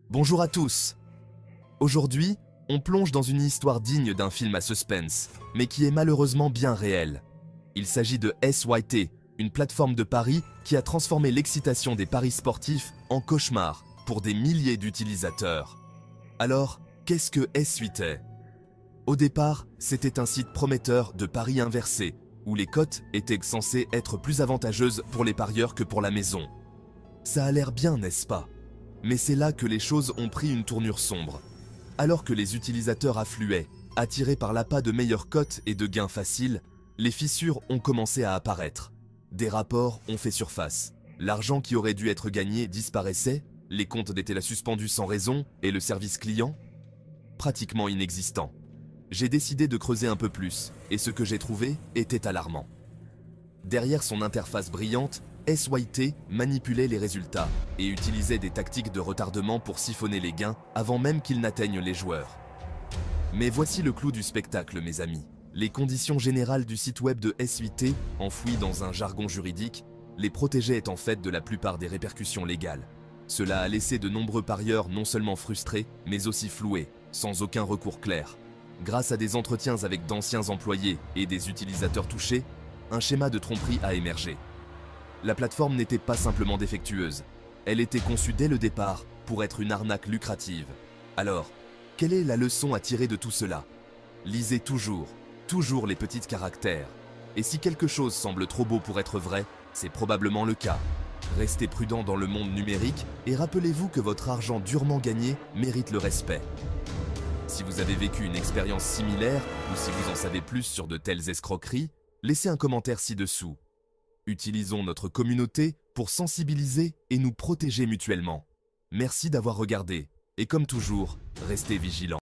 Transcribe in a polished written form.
Bonjour à tous. Aujourd'hui, on plonge dans une histoire digne d'un film à suspense, mais qui est malheureusement bien réelle. Il s'agit de SYT, une plateforme de paris qui a transformé l'excitation des paris sportifs en cauchemar pour des milliers d'utilisateurs. Alors, qu'est-ce que SYT? Au départ, c'était un site prometteur de paris inversés, où les cotes étaient censées être plus avantageuses pour les parieurs que pour la maison. Ça a l'air bien, n'est-ce pas? Mais c'est là que les choses ont pris une tournure sombre. Alors que les utilisateurs affluaient, attirés par l'appât de meilleures cotes et de gains faciles, les fissures ont commencé à apparaître. Des rapports ont fait surface. L'argent qui aurait dû être gagné disparaissait, les comptes étaient suspendus sans raison et le service client pratiquement inexistant. J'ai décidé de creuser un peu plus et ce que j'ai trouvé était alarmant. Derrière son interface brillante, SYT manipulait les résultats et utilisait des tactiques de retardement pour siphonner les gains avant même qu'ils n'atteignent les joueurs. Mais voici le clou du spectacle, mes amis. Les conditions générales du site web de SYT, enfouies dans un jargon juridique, les protégeaient en fait de la plupart des répercussions légales. Cela a laissé de nombreux parieurs non seulement frustrés, mais aussi floués, sans aucun recours clair. Grâce à des entretiens avec d'anciens employés et des utilisateurs touchés, un schéma de tromperie a émergé. La plateforme n'était pas simplement défectueuse, elle était conçue dès le départ pour être une arnaque lucrative. Alors, quelle est la leçon à tirer de tout cela? Lisez toujours les petits caractères. Et si quelque chose semble trop beau pour être vrai, c'est probablement le cas. Restez prudent dans le monde numérique et rappelez-vous que votre argent durement gagné mérite le respect. Si vous avez vécu une expérience similaire ou si vous en savez plus sur de telles escroqueries, laissez un commentaire ci-dessous. Utilisons notre communauté pour sensibiliser et nous protéger mutuellement. Merci d'avoir regardé et comme toujours, restez vigilants.